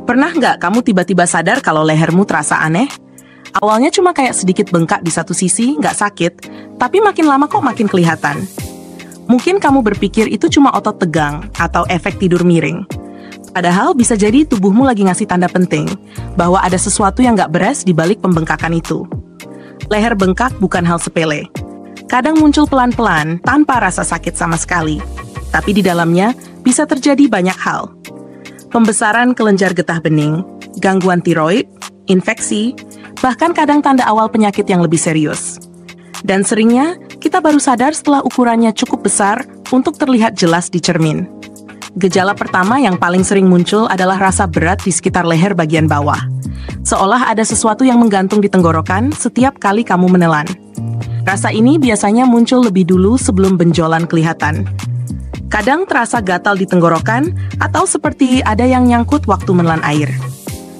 Pernah nggak kamu tiba-tiba sadar kalau lehermu terasa aneh? Awalnya cuma kayak sedikit bengkak di satu sisi, nggak sakit, tapi makin lama kok makin kelihatan. Mungkin kamu berpikir itu cuma otot tegang atau efek tidur miring. Padahal bisa jadi tubuhmu lagi ngasih tanda penting bahwa ada sesuatu yang nggak beres di balik pembengkakan itu. Leher bengkak bukan hal sepele. Kadang muncul pelan-pelan tanpa rasa sakit sama sekali. Tapi di dalamnya bisa terjadi banyak hal. Pembesaran kelenjar getah bening, gangguan tiroid, infeksi, bahkan kadang tanda awal penyakit yang lebih serius. Dan seringnya, kita baru sadar setelah ukurannya cukup besar untuk terlihat jelas di cermin. Gejala pertama yang paling sering muncul adalah rasa berat di sekitar leher bagian bawah. Seolah ada sesuatu yang menggantung di tenggorokan setiap kali kamu menelan. Rasa ini biasanya muncul lebih dulu sebelum benjolan kelihatan. Kadang terasa gatal di tenggorokan atau seperti ada yang nyangkut waktu menelan air.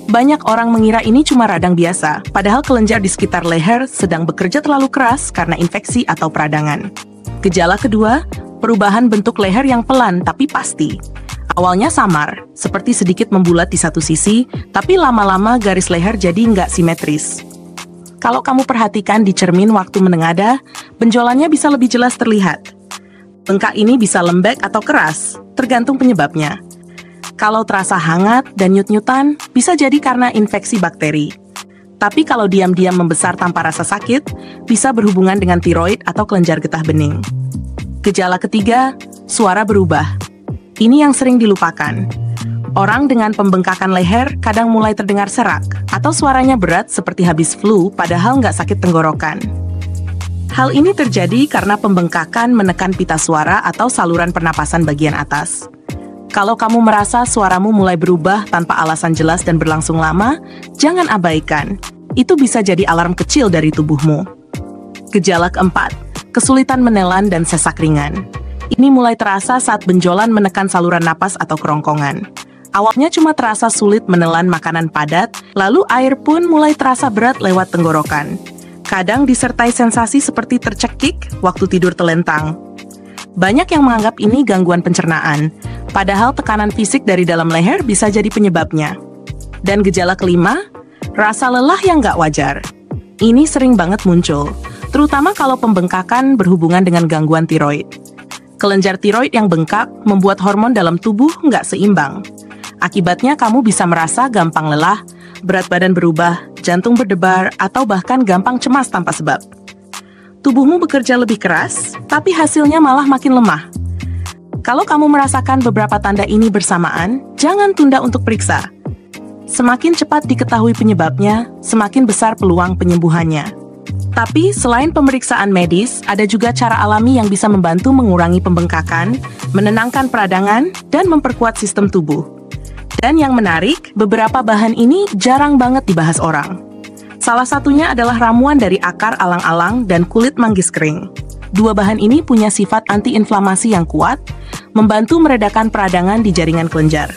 Banyak orang mengira ini cuma radang biasa, padahal kelenjar di sekitar leher sedang bekerja terlalu keras karena infeksi atau peradangan. Gejala kedua, perubahan bentuk leher yang pelan tapi pasti. Awalnya samar, seperti sedikit membulat di satu sisi, tapi lama-lama garis leher jadi nggak simetris. Kalau kamu perhatikan di cermin waktu menengadah, benjolannya bisa lebih jelas terlihat. Bengkak ini bisa lembek atau keras, tergantung penyebabnya. Kalau terasa hangat dan nyut-nyutan, bisa jadi karena infeksi bakteri. Tapi kalau diam-diam membesar tanpa rasa sakit, bisa berhubungan dengan tiroid atau kelenjar getah bening. Gejala ketiga, suara berubah. Ini yang sering dilupakan. Orang dengan pembengkakan leher kadang mulai terdengar serak, atau suaranya berat seperti habis flu padahal nggak sakit tenggorokan. Hal ini terjadi karena pembengkakan menekan pita suara atau saluran pernapasan bagian atas. Kalau kamu merasa suaramu mulai berubah tanpa alasan jelas dan berlangsung lama, jangan abaikan. Itu bisa jadi alarm kecil dari tubuhmu. Gejala keempat, kesulitan menelan dan sesak ringan. Ini mulai terasa saat benjolan menekan saluran napas atau kerongkongan. Awalnya cuma terasa sulit menelan makanan padat, lalu air pun mulai terasa berat lewat tenggorokan. Kadang disertai sensasi seperti tercekik waktu tidur telentang. Banyak yang menganggap ini gangguan pencernaan, padahal tekanan fisik dari dalam leher bisa jadi penyebabnya. Dan gejala kelima, rasa lelah yang nggak wajar. Ini sering banget muncul, terutama kalau pembengkakan berhubungan dengan gangguan tiroid. Kelenjar tiroid yang bengkak membuat hormon dalam tubuh nggak seimbang. Akibatnya kamu bisa merasa gampang lelah, berat badan berubah, jantung berdebar, atau bahkan gampang cemas tanpa sebab. Tubuhmu bekerja lebih keras, tapi hasilnya malah makin lemah. Kalau kamu merasakan beberapa tanda ini bersamaan, jangan tunda untuk periksa. Semakin cepat diketahui penyebabnya, semakin besar peluang penyembuhannya. Tapi selain pemeriksaan medis, ada juga cara alami yang bisa membantu mengurangi pembengkakan, menenangkan peradangan, dan memperkuat sistem tubuh. Dan yang menarik, beberapa bahan ini jarang banget dibahas orang. Salah satunya adalah ramuan dari akar alang-alang dan kulit manggis kering. Dua bahan ini punya sifat antiinflamasi yang kuat, membantu meredakan peradangan di jaringan kelenjar.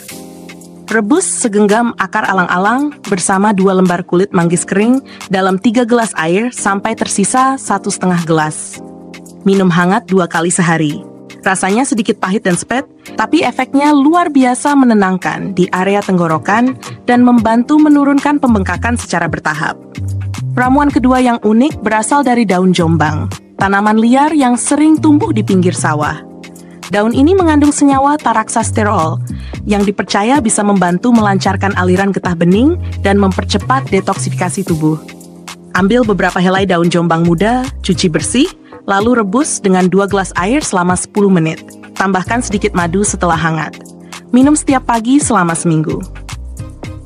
Rebus segenggam akar alang-alang bersama 2 lembar kulit manggis kering dalam 3 gelas air sampai tersisa 1,5 gelas. Minum hangat 2 kali sehari. Rasanya sedikit pahit dan sepet, tapi efeknya luar biasa menenangkan di area tenggorokan dan membantu menurunkan pembengkakan secara bertahap. Ramuan kedua yang unik berasal dari daun jombang, tanaman liar yang sering tumbuh di pinggir sawah. Daun ini mengandung senyawa taraksasterol yang dipercaya bisa membantu melancarkan aliran getah bening dan mempercepat detoksifikasi tubuh. Ambil beberapa helai daun jombang muda, cuci bersih, lalu rebus dengan 2 gelas air selama 10 menit. Tambahkan sedikit madu setelah hangat. Minum setiap pagi selama seminggu.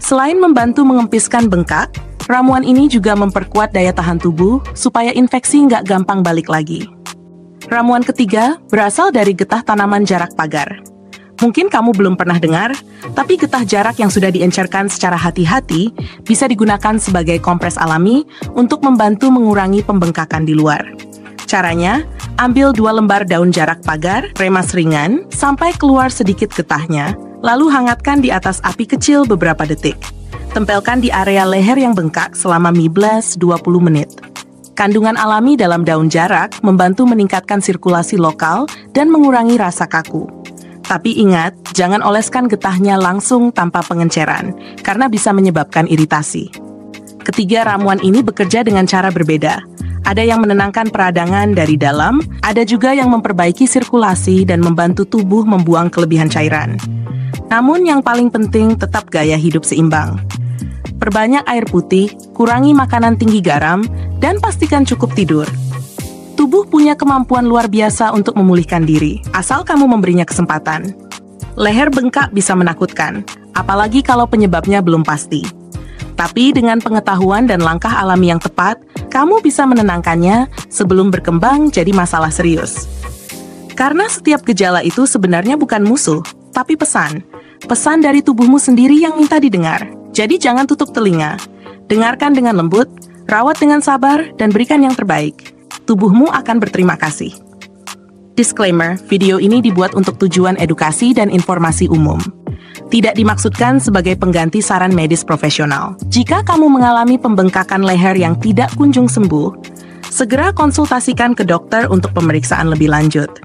Selain membantu mengempiskan bengkak, ramuan ini juga memperkuat daya tahan tubuh supaya infeksi nggak gampang balik lagi. Ramuan ketiga berasal dari getah tanaman jarak pagar. Mungkin kamu belum pernah dengar, tapi getah jarak yang sudah diencerkan secara hati-hati bisa digunakan sebagai kompres alami untuk membantu mengurangi pembengkakan di luar. Caranya, ambil 2 lembar daun jarak pagar, remas ringan, sampai keluar sedikit getahnya, lalu hangatkan di atas api kecil beberapa detik. Tempelkan di area leher yang bengkak selama 15-20 menit. Kandungan alami dalam daun jarak membantu meningkatkan sirkulasi lokal dan mengurangi rasa kaku. Tapi ingat, jangan oleskan getahnya langsung tanpa pengenceran, karena bisa menyebabkan iritasi. Ketiga ramuan ini bekerja dengan cara berbeda. Ada yang menenangkan peradangan dari dalam, ada juga yang memperbaiki sirkulasi dan membantu tubuh membuang kelebihan cairan. Namun yang paling penting tetap gaya hidup seimbang. Perbanyak air putih, kurangi makanan tinggi garam, dan pastikan cukup tidur. Tubuh punya kemampuan luar biasa untuk memulihkan diri, asal kamu memberinya kesempatan. Leher bengkak bisa menakutkan, apalagi kalau penyebabnya belum pasti. Tapi dengan pengetahuan dan langkah alami yang tepat, kamu bisa menenangkannya sebelum berkembang jadi masalah serius. Karena setiap gejala itu sebenarnya bukan musuh, tapi pesan. Pesan dari tubuhmu sendiri yang minta didengar. Jadi jangan tutup telinga. Dengarkan dengan lembut, rawat dengan sabar, dan berikan yang terbaik. Tubuhmu akan berterima kasih. Disclaimer, video ini dibuat untuk tujuan edukasi dan informasi umum. Tidak dimaksudkan sebagai pengganti saran medis profesional. Jika kamu mengalami pembengkakan leher yang tidak kunjung sembuh, segera konsultasikan ke dokter untuk pemeriksaan lebih lanjut.